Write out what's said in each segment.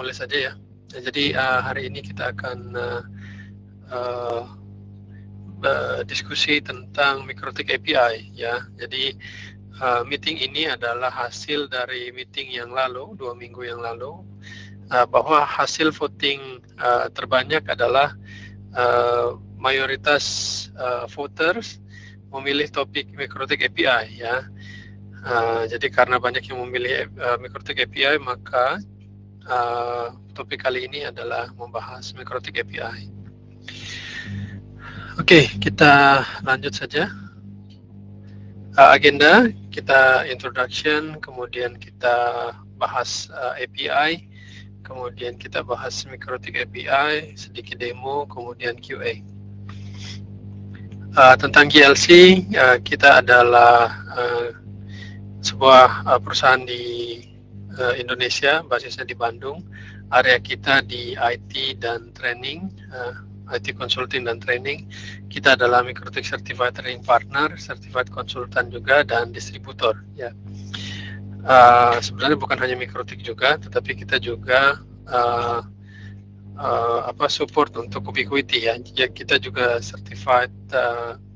mulai saja ya. Jadi hari ini kita akan diskusi tentang Mikrotik API ya. Jadi meeting ini adalah hasil dari meeting yang lalu, 2 minggu yang lalu, bahwa hasil voting terbanyak adalah mayoritas voters memilih topik Mikrotik API ya. Jadi karena banyak yang memilih Mikrotik API, maka topik kali ini adalah membahas Mikrotik API. Oke, kita lanjut saja. Agenda kita introduction, kemudian kita bahas API, kemudian kita bahas Mikrotik API, sedikit demo, kemudian QA. Tentang GLC, kita adalah sebuah perusahaan di Indonesia, basisnya di Bandung. Area kita di IT dan training, IT consulting dan training. Kita adalah Mikrotik Certified Training Partner, Certified Consultant juga, dan distributor. Ya. Sebenarnya bukan hanya Mikrotik juga, tetapi kita juga support untuk Ubiquity ya. Kita juga Certified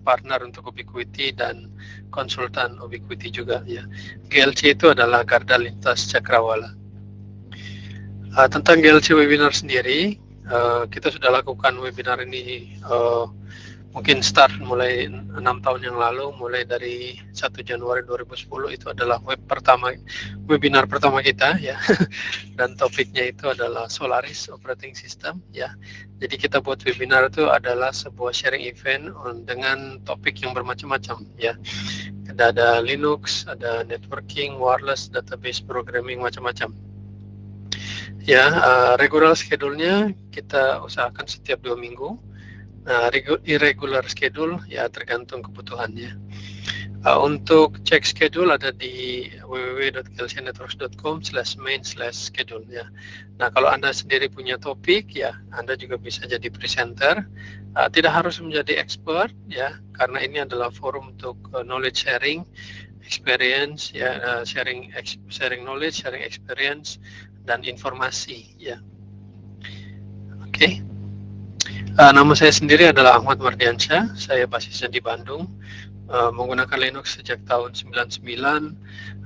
partner untuk Ubiquity dan konsultan Ubiquity juga ya. GLC itu adalah Garda Lintas Cakrawala. Tentang GLC webinar sendiri, kita sudah lakukan webinar ini mungkin start mulai 6 tahun yang lalu, mulai dari 1 Januari 2010. Itu adalah webinar pertama kita ya. Dan topiknya itu adalah Solaris Operating System ya. Jadi kita buat webinar itu adalah sebuah sharing event dengan topik yang bermacam-macam ya. Ada Linux, ada networking, wireless, database programming, macam-macam. Ya, regular schedule-nya kita usahakan setiap 2 minggu. Irregular schedule ya tergantung kebutuhannya. Untuk cek schedule ada di www.glcnetworks.com/main/schedule ya. Nah, kalau Anda sendiri punya topik ya, Anda juga bisa jadi presenter. Tidak harus menjadi expert ya, karena ini adalah forum untuk knowledge sharing, experience ya, sharing knowledge, sharing experience dan informasi ya. Oke. Nama saya sendiri adalah Ahmad Mardiansyah, saya basisnya di Bandung, menggunakan Linux sejak tahun 99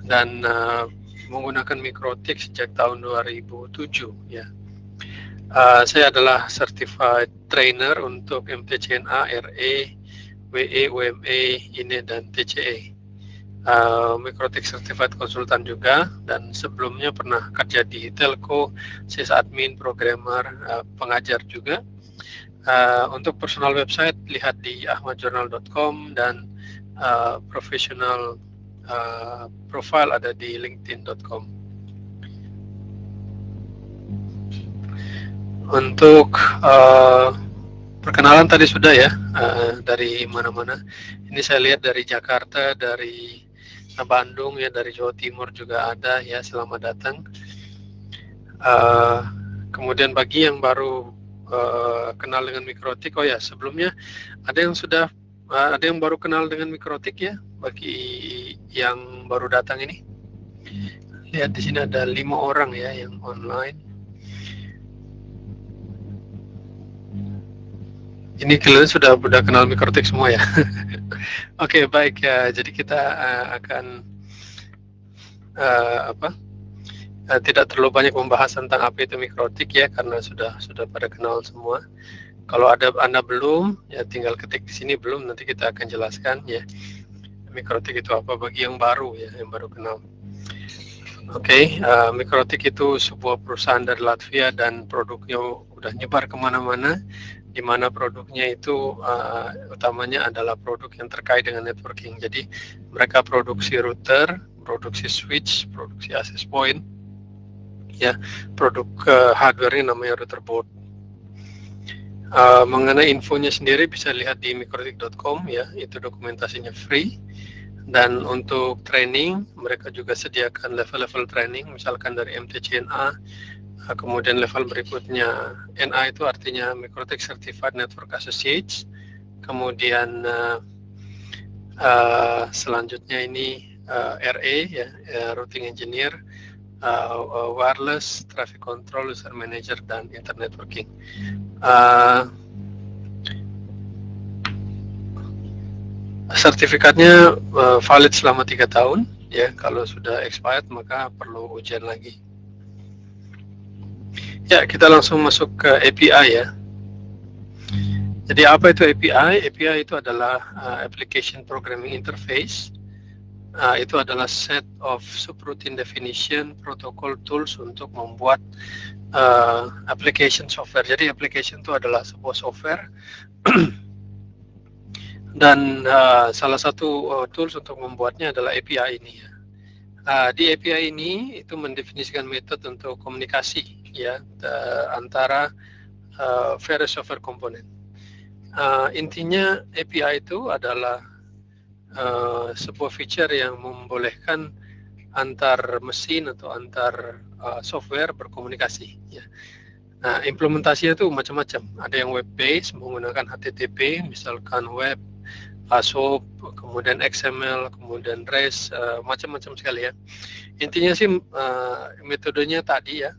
dan menggunakan Mikrotik sejak tahun 2007 ya. Saya adalah certified trainer untuk MTCNA, RE, WE, UME, INE, dan TCE. Mikrotik certified konsultan juga, dan sebelumnya pernah kerja di telco, sysadmin, programmer, pengajar juga. Untuk personal website lihat di ahmadjournal.com dan professional profile ada di linkedin.com. Untuk perkenalan tadi sudah ya, dari mana-mana. Ini saya lihat dari Jakarta, dari Bandung ya, dari Jawa Timur juga ada ya. Selamat datang. Kemudian bagi yang baru kenal dengan Mikrotik, oh ya sebelumnya ada yang baru kenal dengan Mikrotik ya, bagi yang baru datang ini. Lihat di sini ada 5 orang ya yang online. Ini kalian sudah kenal Mikrotik semua ya. Oke, baik ya. Jadi kita akan tidak terlalu banyak membahas tentang apa itu Mikrotik ya, karena sudah pada kenal semua. Kalau Anda belum, ya tinggal ketik di sini belum, nanti kita akan jelaskan ya Mikrotik itu apa bagi yang baru ya, yang baru kenal. Oke, Mikrotik itu sebuah perusahaan dari Latvia dan produknya udah nyebar kemana-mana, di mana produknya itu utamanya adalah produk yang terkait dengan networking. Jadi mereka produksi router, produksi switch, produksi access point, ya, produk hardware-nya namanya router board. Mengenai infonya sendiri bisa lihat di mikrotik.com ya, itu dokumentasinya free. Dan untuk training mereka juga sediakan level-level training, misalkan dari MTCNA, kemudian level berikutnya NA itu artinya Mikrotik Certified Network Associates, kemudian selanjutnya ini RE ya, Routing Engineer, wireless, traffic control, user manager, dan internet networking. Sertifikatnya valid selama 3 tahun, ya. Kalau sudah expired maka perlu ujian lagi. Ya, kita langsung masuk ke API ya. Jadi apa itu API? API itu adalah Application Programming Interface. Itu adalah set of subroutine definition protocol tools untuk membuat application software. Jadi application itu adalah sebuah software dan salah satu tools untuk membuatnya adalah API ini ya. Di API ini itu mendefinisikan metode untuk komunikasi ya antara various software komponen. Intinya API itu adalah sebuah feature yang membolehkan antar mesin atau antar software berkomunikasi ya. Nah, implementasinya itu macam-macam. Ada yang web based menggunakan HTTP, misalkan web, SOAP, kemudian XML, kemudian REST, macam-macam sekali ya. Intinya sih metodenya tadi ya,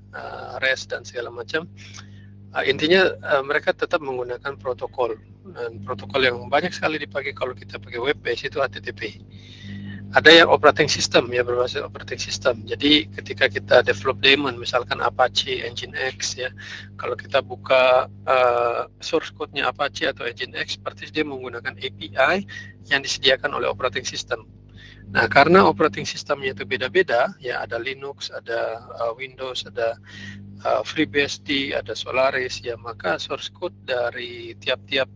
REST dan segala macam. Intinya mereka tetap menggunakan protokol, dan protokol yang banyak sekali dipakai kalau kita pakai web base itu HTTP. Ada yang operating system ya, berbasis operating system. Jadi ketika kita develop daemon, misalkan Apache, Nginx ya, kalau kita buka source code-nya Apache atau Nginx, berarti dia menggunakan API yang disediakan oleh operating system. Nah, karena operating systemnya itu beda-beda, ya ada Linux, ada Windows, ada FreeBSD, ada Solaris, ya maka source code dari tiap-tiap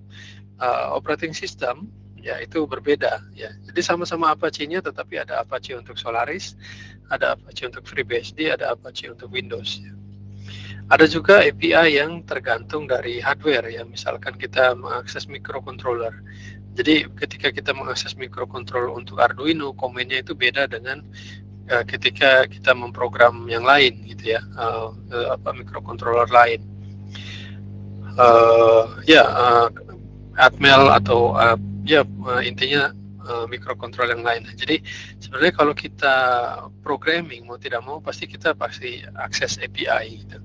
operating system ya itu berbeda ya. Jadi sama-sama Apache-nya, tetapi ada Apache untuk Solaris, ada Apache untuk FreeBSD, ada Apache untuk Windows ya. Ada juga API yang tergantung dari hardware ya, misalkan kita mengakses microcontroller. Jadi ketika kita mengakses microcontroller untuk Arduino, komennya itu beda dengan ketika kita memprogram yang lain gitu ya, microcontroller lain. Atmel atau intinya microcontroller yang lain. Jadi sebenarnya kalau kita programming mau tidak mau pasti kita akses API gitu.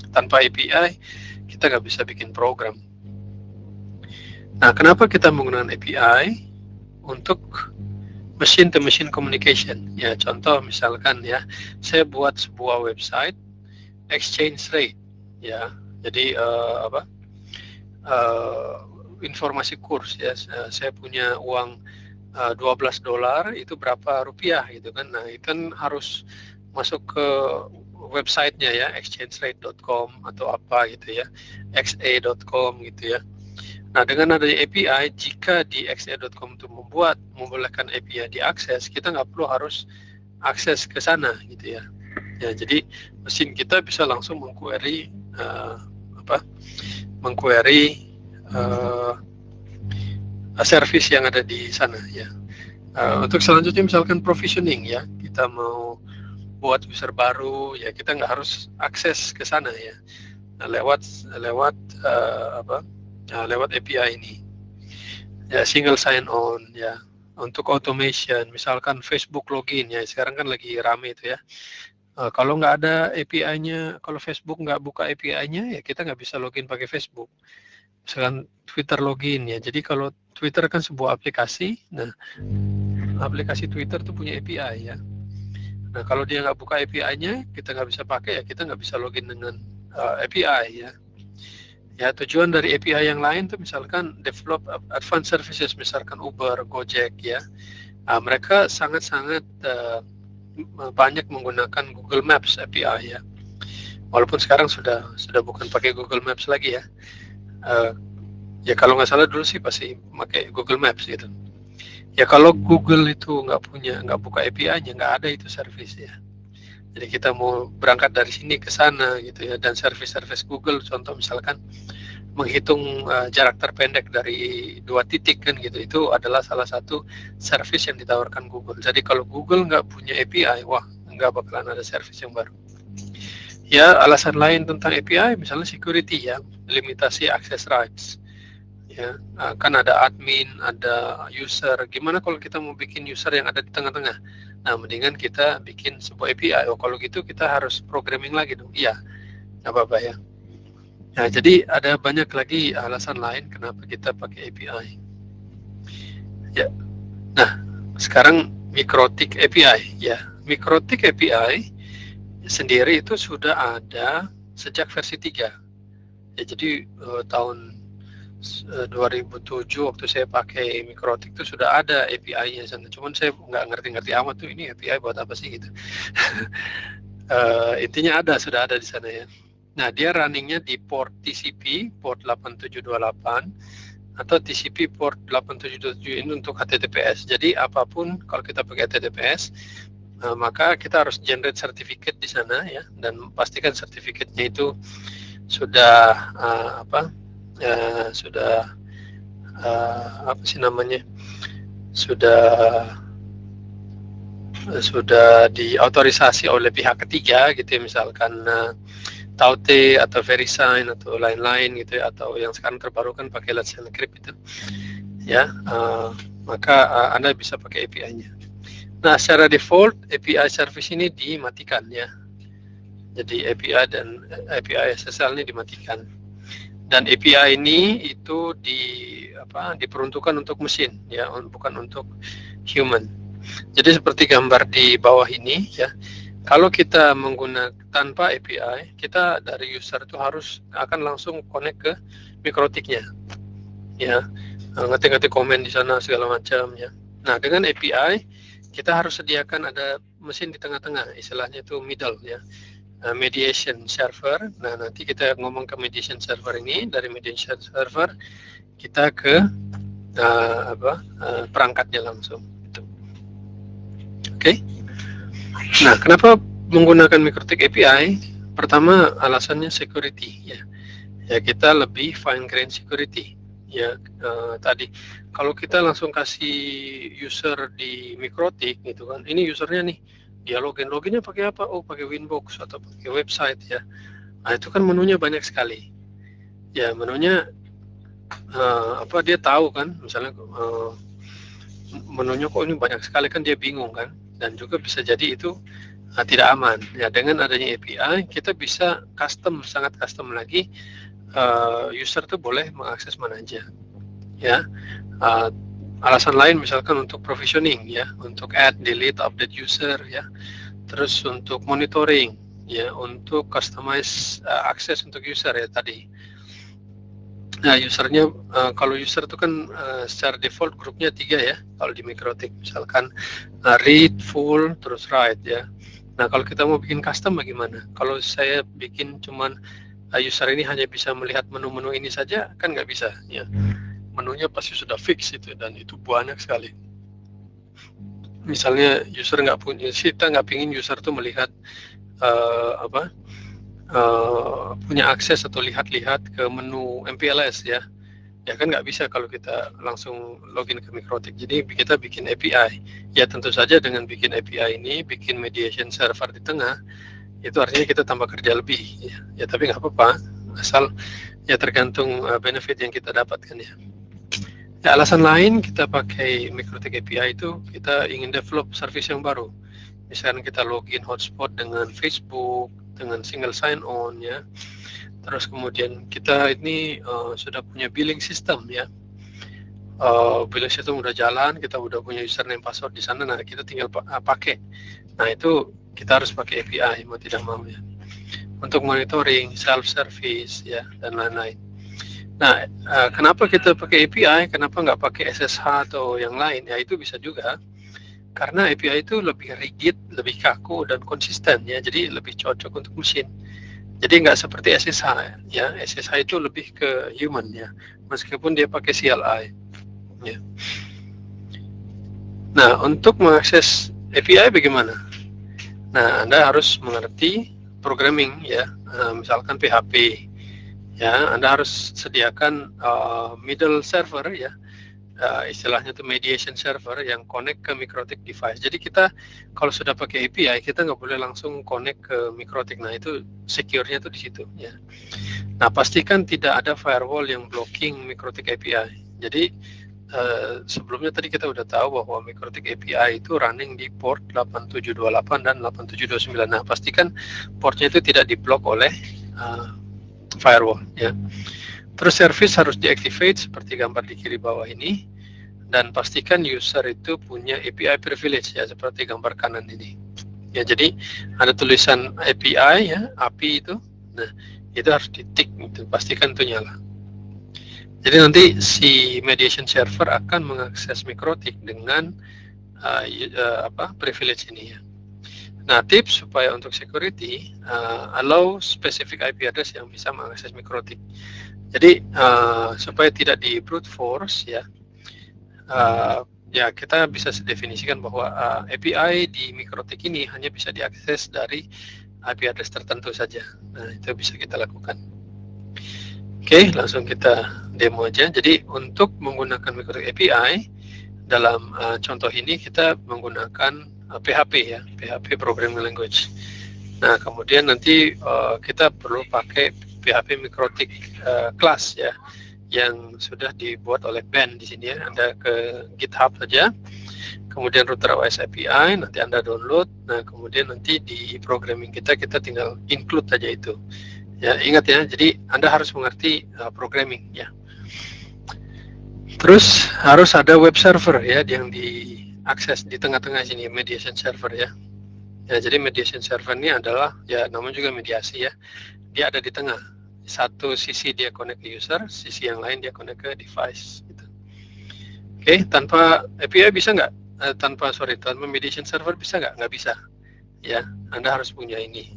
Tanpa API kita nggak bisa bikin program. Nah, kenapa kita menggunakan API? Untuk machine to machine communication. Ya, contoh misalkan ya, saya buat sebuah website exchange rate ya. Jadi informasi kurs ya. Saya punya uang $12 itu berapa rupiah gitu kan. Nah, itu kan harus masuk ke websitenya ya, exchangerate.com atau apa gitu ya, xa.com gitu ya. Nah, dengan adanya API, jika di xa.com itu membolehkan API diakses, kita nggak perlu harus akses ke sana gitu ya. Ya, jadi mesin kita bisa langsung mengquery service yang ada di sana ya. Untuk selanjutnya misalkan provisioning ya, kita mau buat user baru ya, kita nggak harus akses ke sana ya. Nah, lewat API ini ya, single sign on ya. Untuk automation misalkan Facebook login ya, sekarang kan lagi rame itu ya. Kalau nggak ada API-nya, kalau Facebook nggak buka API-nya ya kita nggak bisa login pakai Facebook. Misalkan Twitter login ya, jadi kalau Twitter kan sebuah aplikasi, nah aplikasi Twitter tuh punya API ya. Nah, kalau dia nggak buka API-nya, kita nggak bisa pakai ya, kita nggak bisa login dengan API ya. Ya, tujuan dari API yang lain tuh misalkan develop advanced services, misalkan Uber, Gojek ya. Mereka sangat-sangat banyak menggunakan Google Maps API ya. Walaupun sekarang sudah bukan pakai Google Maps lagi ya. Ya kalau nggak salah dulu sih pasti pakai Google Maps gitu. Ya kalau Google itu nggak buka API-nya, nggak ada itu service ya. Jadi kita mau berangkat dari sini ke sana gitu ya, dan service Google contoh misalkan menghitung jarak terpendek dari 2 titik kan gitu, itu adalah salah satu service yang ditawarkan Google. Jadi kalau Google nggak punya API, wah nggak bakalan ada service yang baru. Ya, alasan lain tentang API misalnya security ya, limitasi access rights. ya. Kan ada admin, ada user. Gimana kalau kita mau bikin user yang ada di tengah-tengah? Nah, mendingan kita bikin sebuah API. Oh, kalau gitu kita harus programming lagi dong. Iya, nggak apa-apa ya. Nah, jadi ada banyak lagi alasan lain kenapa kita pakai API. Ya. Nah, sekarang Mikrotik API ya. Mikrotik API sendiri itu sudah ada sejak versi 3. Ya, jadi tahun 2007 waktu saya pakai Mikrotik itu sudah ada API-nya sana. Cuman saya nggak ngerti-ngerti amat tuh ini API buat apa sih gitu. Intinya sudah ada di sana ya. Nah, dia runningnya di port TCP port 8728 atau TCP port 8727 ini untuk HTTPS. Jadi apapun kalau kita pakai HTTPS, maka kita harus generate sertifikat di sana ya, dan pastikan sertifikatnya itu sudah apa sih namanya, sudah diautorisasi oleh pihak ketiga gitu ya, misalkan Taute atau VeriSign atau lain-lain gitu ya, atau yang sekarang terbaru kan pakai Let's Encrypt itu ya, maka Anda bisa pakai API-nya. Nah, secara default API service ini dimatikan ya. Jadi API dan API SSL ini dimatikan. Dan API ini itu diperuntukkan untuk mesin ya, bukan untuk human. Jadi seperti gambar di bawah ini ya. Kalau kita menggunakan tanpa API, kita dari user itu akan langsung connect ke Mikrotiknya, ya, ngetik-ngetik komen di sana segala macam ya. Nah, dengan API kita harus sediakan ada mesin di tengah-tengah, istilahnya itu middle ya, mediation server. Nah, nanti kita ngomong ke mediation server ini, dari mediation server kita ke perangkatnya langsung. Oke. Nah, kenapa menggunakan Mikrotik API? Pertama, alasannya security ya. Ya, kita lebih fine grain security ya. Tadi kalau kita langsung kasih user di Mikrotik gitu kan, ini usernya nih, dia loginnya pakai apa? Oh, pakai Winbox atau pakai website ya. Nah, itu kan menunya banyak sekali. Ya, menunya dia tahu kan, misalnya menunya kok ini banyak sekali, kan dia bingung kan, dan juga bisa jadi itu tidak aman ya. Dengan adanya API kita bisa sangat custom lagi, user tuh boleh mengakses mana aja ya. Alasan lain misalkan untuk provisioning ya, untuk add, delete, update user ya, terus untuk monitoring ya, untuk customize akses untuk user ya tadi. Nah, usernya kalau user itu kan secara default grupnya 3 ya kalau di Mikrotik, misalkan read, full, terus write ya. Nah, kalau kita mau bikin custom bagaimana? Kalau saya bikin cuman user ini hanya bisa melihat menu-menu ini saja, kan nggak bisa ya. Menunya pasti sudah fix itu, dan itu banyak sekali. Misalnya kita nggak pingin user tuh melihat punya akses atau lihat-lihat ke menu MPLS ya kan nggak bisa kalau kita langsung login ke Mikrotik. Jadi kita bikin API ya, tentu saja dengan bikin API ini, bikin mediation server di tengah, itu artinya kita tambah kerja lebih ya tapi nggak apa-apa, asal ya tergantung benefit yang kita dapatkan ya. Alasan lain kita pakai Mikrotik API itu kita ingin develop service yang baru. Misalkan kita login hotspot dengan Facebook, dengan single sign on ya. Terus kemudian kita ini sudah punya billing system ya. Billing system udah jalan, kita udah punya username password di sana, nah kita tinggal pakai. Nah, itu kita harus pakai API mau tidak mau ya. Untuk monitoring, self service ya, dan lain-lain. Nah, kenapa kita pakai API? Kenapa nggak pakai SSH atau yang lain? Ya, itu bisa juga. Karena API itu lebih rigid, lebih kaku dan konsisten ya, jadi lebih cocok untuk mesin. Jadi nggak seperti SSH ya. SSH itu lebih ke human ya, meskipun dia pakai CLI ya. Nah, untuk mengakses API bagaimana? Nah, Anda harus mengerti programming ya, misalkan PHP ya. Anda harus sediakan middle server ya. istilahnya itu mediation server yang connect ke Mikrotik device. Jadi kita kalau sudah pakai API, kita nggak boleh langsung connect ke Mikrotik. Nah itu secure-nya tuh di situ ya. Nah pastikan tidak ada firewall yang blocking Mikrotik API. Jadi sebelumnya tadi kita udah tahu bahwa Mikrotik API itu running di port 8728 dan 8729. Nah pastikan portnya itu tidak diblok oleh firewall ya. Terus service harus deactivate seperti gambar di kiri bawah ini, dan pastikan user itu punya API privilege ya seperti gambar kanan ini. Ya jadi ada tulisan API ya, API itu. Nah, itu harus ditik gitu, pastikan itu nyala. Jadi nanti si mediation server akan mengakses Mikrotik dengan privilege ini ya. Nah, tips supaya untuk security, allow specific IP address yang bisa mengakses Mikrotik. Jadi supaya tidak di brute force ya, ya kita bisa definisikan bahwa API di Mikrotik ini hanya bisa diakses dari IP address tertentu saja. Nah itu bisa kita lakukan. Oke, langsung kita demo aja. Jadi untuk menggunakan Mikrotik API dalam contoh ini kita menggunakan PHP ya, PHP Programming Language. Nah kemudian nanti kita perlu pakai PHP Mikrotik class ya, yang sudah dibuat oleh Ben di sini ya. Anda ke GitHub saja, kemudian router OS API, nanti Anda download. Nah kemudian nanti di programming kita tinggal include saja itu. Ya ingat ya, jadi Anda harus mengerti programming ya. Terus harus ada web server ya yang diakses di tengah-tengah sini, mediation server ya. Ya jadi mediation server ini adalah ya namanya juga mediasi ya. Dia ada di tengah. Satu sisi dia connect ke user, sisi yang lain dia connect ke device gitu. Oke, tanpa API bisa nggak? Tanpa mediation server bisa nggak? Nggak bisa. Ya, Anda harus punya ini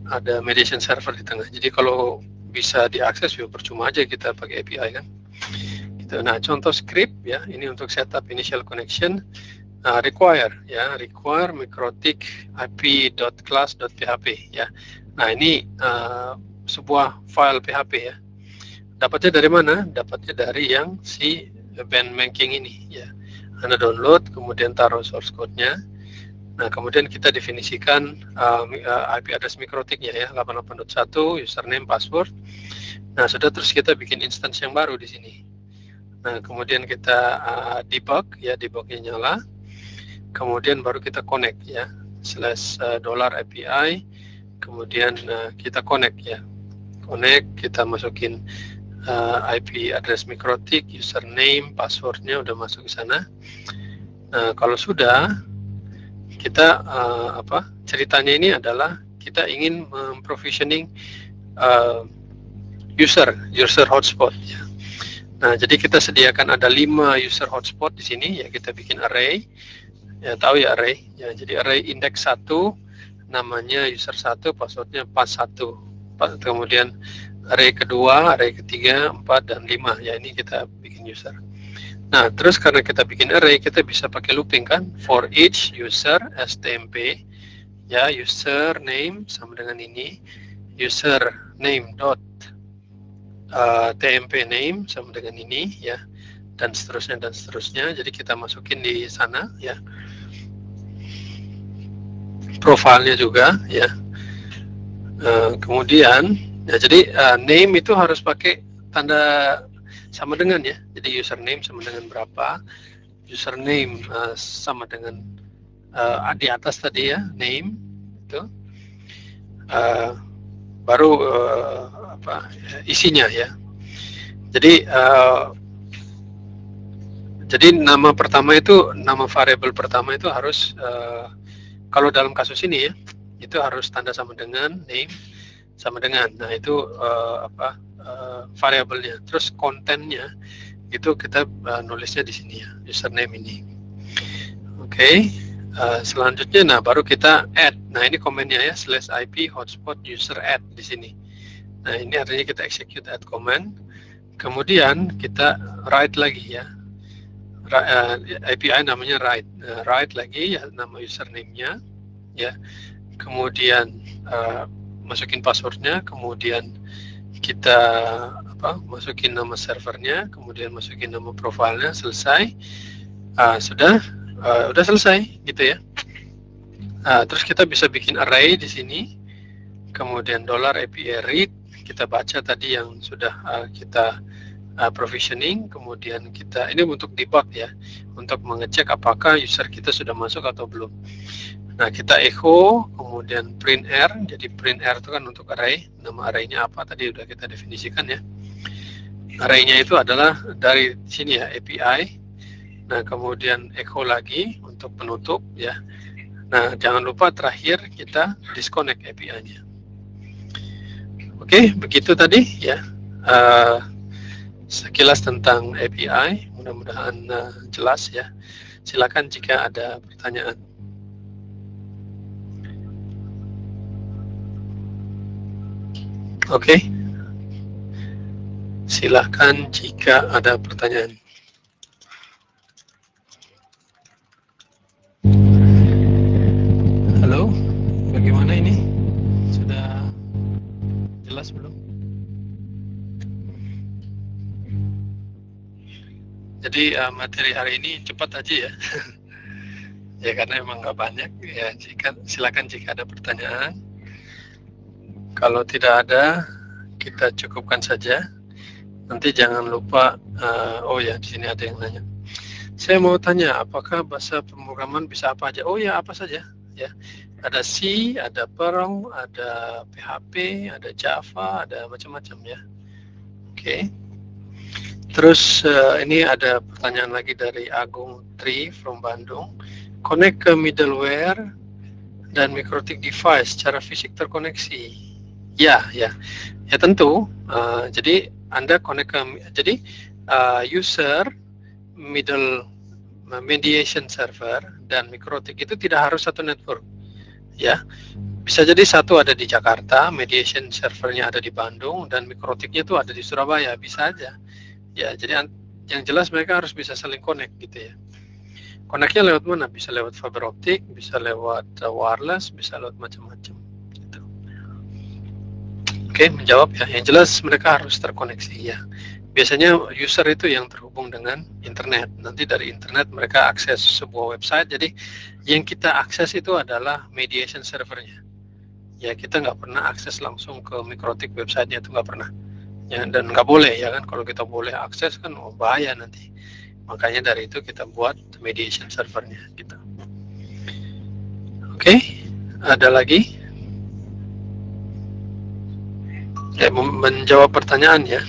ada mediation server di tengah. Jadi kalau bisa diakses ya percuma aja kita pakai API kan. Gitu. Nah, contoh script ya, ini untuk setup initial connection. Require Mikrotik ip.class.php ya. Nah ini sebuah file PHP ya. Dapatnya dari mana? Dapatnya dari yang si Ben Banking ini ya. Anda download, kemudian taruh source code-nya. Nah kemudian kita definisikan IP address Mikrotiknya ya, 88.1, username, password. Nah sudah, terus kita bikin instance yang baru di sini. Nah kemudian kita debug ya, debugnya nyala. Kemudian baru kita connect ya, /$API, kemudian kita connect ya, kita masukin IP address Mikrotik, username, passwordnya udah masuk ke sana. Nah kalau sudah, kita ceritanya ini adalah kita ingin memprovisioning user hotspot ya. Nah jadi kita sediakan ada 5 user hotspot di sini ya, kita bikin array. Ya tahu ya array ya, jadi array index 1 namanya user 1, passwordnya pass 1. Kemudian array kedua, array ketiga, 4 dan 5 ya, ini kita bikin user. Nah terus karena kita bikin array, kita bisa pakai looping kan, for each user stmp ya, username sama dengan ini, username dot tmp name sama dengan ini ya, dan seterusnya. Jadi kita masukin di sana ya, profilnya juga ya. Kemudian ya, jadi name itu harus pakai tanda sama dengan ya, jadi username sama dengan berapa, username sama dengan di atas tadi ya, name itu baru isinya ya. Jadi nama pertama itu, nama variabel pertama itu harus kalau dalam kasus ini ya, itu harus tanda sama dengan, name sama dengan. Nah itu variabelnya. Terus kontennya itu kita nulisnya di sini ya, username ini. Oke. Selanjutnya, nah baru kita add. Nah ini komennya ya, /IP hotspot user add di sini. Nah ini artinya kita execute add command. Kemudian kita write lagi ya. API namanya write lagi ya, nama username-nya ya, kemudian masukin passwordnya, kemudian kita masukin nama servernya, kemudian masukin nama profilnya, selesai. Udah selesai gitu ya. Terus kita bisa bikin array di sini, kemudian $API read, kita baca tadi yang sudah kita provisioning, kemudian kita ini untuk debug ya, untuk mengecek apakah user kita sudah masuk atau belum. Nah, kita echo, kemudian print R. Jadi print R itu kan untuk array. Nama arraynya apa tadi udah kita definisikan ya. Arraynya itu adalah dari sini ya, API. Nah, kemudian echo lagi untuk penutup ya. Nah, jangan lupa terakhir kita disconnect API-nya. Oke, begitu tadi ya. Sekilas tentang API, mudah-mudahan jelas ya. Silakan jika ada pertanyaan. Oke, silakan jika ada pertanyaan. Halo, bagaimana ini? Sudah jelas belum? Jadi materi hari ini cepat aja ya. Ya karena emang nggak banyak ya. Silakan jika ada pertanyaan. Kalau tidak ada, kita cukupkan saja. Nanti jangan lupa. Oh ya, di sini ada yang nanya. Saya mau tanya, apakah bahasa pemrograman bisa apa aja? Oh ya, apa saja. Ya, ada C, ada Perl, ada PHP, ada Java, ada macam-macam ya. Oke. Terus ini ada pertanyaan lagi dari Agung Tri from Bandung. Connect ke middleware dan mikrotik device secara fisik terkoneksi. Ya tentu. Jadi Anda connect ke, jadi user, mediation server dan mikrotik itu tidak harus satu network. Ya, bisa jadi satu ada di Jakarta, mediation servernya ada di Bandung, dan mikrotiknya itu ada di Surabaya, bisa aja. Ya, jadi yang jelas mereka harus bisa saling connect gitu ya. Connect-nya lewat mana? Bisa lewat fiber optik, bisa lewat wireless, bisa lewat macam-macam. Gitu. Oke, menjawab ya. Yang jelas mereka harus terkoneksi ya. Biasanya user itu yang terhubung dengan internet. Nanti dari internet mereka akses sebuah website. Jadi yang kita akses itu adalah mediation servernya. Ya, kita nggak pernah akses langsung ke mikrotik websitenya, itu nggak pernah. Ya, dan nggak boleh ya kan. Kalau kita boleh akses kan bahaya nanti. Makanya dari itu kita buat mediation servernya gitu. Oke, ada lagi? Ya, menjawab pertanyaan ya.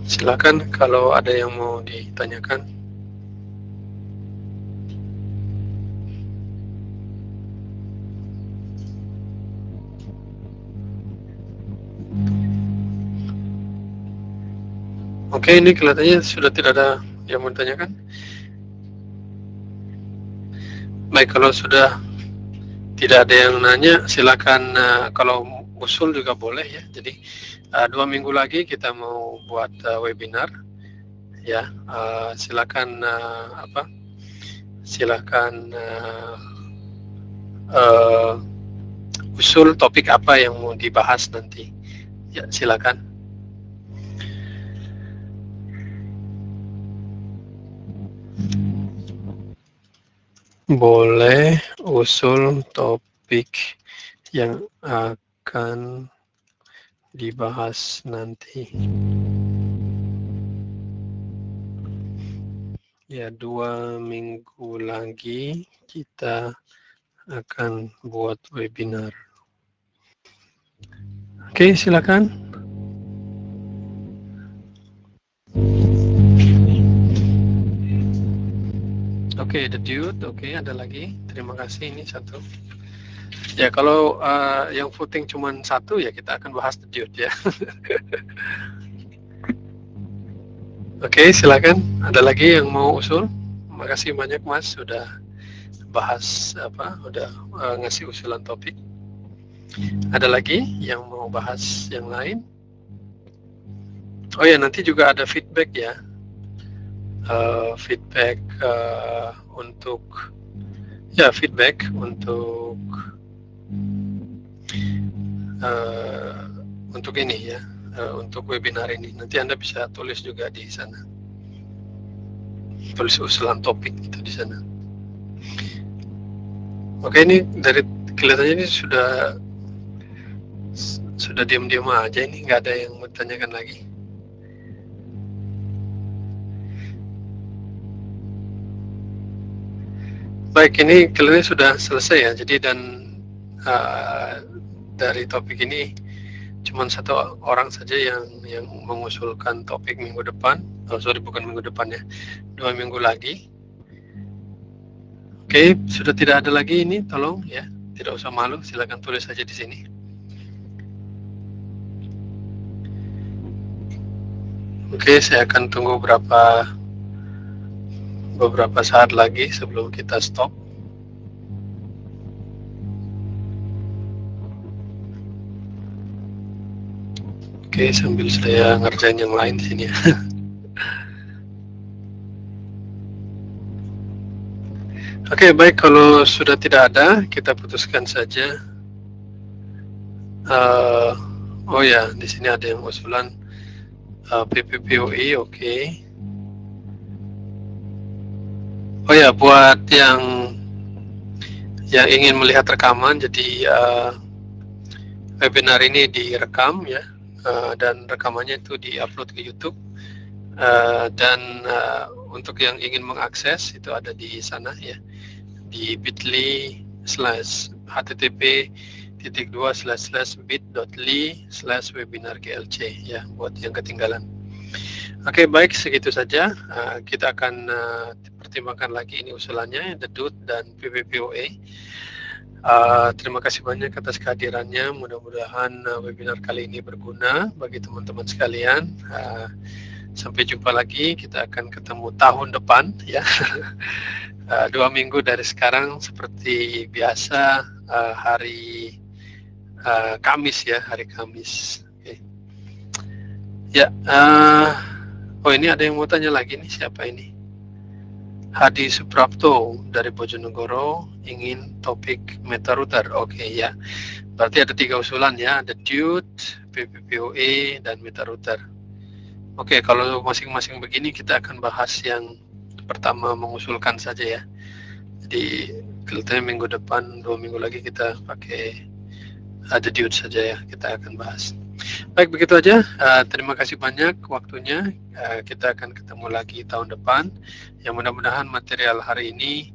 Silakan kalau ada yang mau ditanyakan. Oke, ini kelihatannya sudah tidak ada yang mau ditanyakan. Baik, kalau sudah tidak ada yang nanya, silakan kalau usul juga boleh ya. Jadi 2 minggu lagi kita mau buat webinar ya. Silakan silakan usul topik apa yang mau dibahas nanti. Ya, silakan. Boleh usul topik yang akan dibahas nanti. Ya, 2 minggu lagi kita akan buat webinar. Oke, silakan. Oke, the dude. Oke, ada lagi. Terima kasih, ini satu. Ya, kalau yang voting cuma satu ya kita akan bahas the dude ya. Oke, silakan. Ada lagi yang mau usul? Makasih banyak Mas sudah bahas udah ngasih usulan topik. Ada lagi yang mau bahas yang lain? Oh ya, nanti juga ada feedback ya. Feedback untuk untuk ini ya, untuk webinar ini. Nanti Anda bisa tulis juga di sana. Tulis usulan topik itu di sana. Oke, ini dari kelihatannya ini sudah diam-diam aja, ini nggak ada yang mau tanyakan lagi. Baik, ini kelihatannya sudah selesai ya. Jadi dan dari topik ini cuma satu orang saja yang mengusulkan topik minggu depan. Oh, sorry, bukan minggu depan ya, 2 minggu lagi. Oke, sudah tidak ada lagi ini, tolong ya, tidak usah malu, silakan tulis saja di sini. Oke, saya akan tunggu beberapa saat lagi sebelum kita stop. Oke, sambil saya ngerjain yang lain di sini ya. Oke, baik, kalau sudah tidak ada, kita putuskan saja. Oh ya, di sini ada yang usulan PPPOI, oke. Oh ya, buat yang ingin melihat rekaman, jadi webinar ini direkam ya, dan rekamannya itu diupload ke YouTube. Dan untuk yang ingin mengakses itu ada di sana ya, di bit.ly/bit.ly/webinar-glc ya, buat yang ketinggalan. Oke, baik, segitu saja. Kita akan pertimbangkan lagi ini usulannya, The DUT dan PPPOA. Terima kasih banyak atas kehadirannya. Mudah-mudahan webinar kali ini berguna bagi teman-teman sekalian. Sampai jumpa lagi, kita akan ketemu tahun depan ya. 2 minggu dari sekarang seperti biasa, hari Kamis ya, hari Kamis. Okay. Ya, oh ini ada yang mau tanya lagi nih, siapa ini? Hadi Suprapto dari Bojonegoro ingin topik meta router. Oke ya, berarti ada 3 usulan ya, ada DUT, PPPoE, dan meta router. Oke, kalau masing-masing begini kita akan bahas yang pertama mengusulkan saja ya. Jadi kelihatannya minggu depan, 2 minggu lagi kita pakai ada DUT saja ya, kita akan bahas. Baik, begitu aja. Terima kasih banyak waktunya. Kita akan ketemu lagi tahun depan. Yang mudah-mudahan material hari ini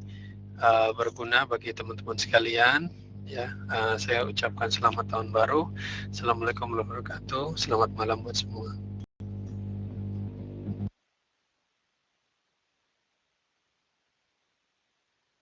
berguna bagi teman-teman sekalian. Ya, saya ucapkan selamat tahun baru. Assalamualaikum warahmatullahi wabarakatuh. Selamat malam buat semua.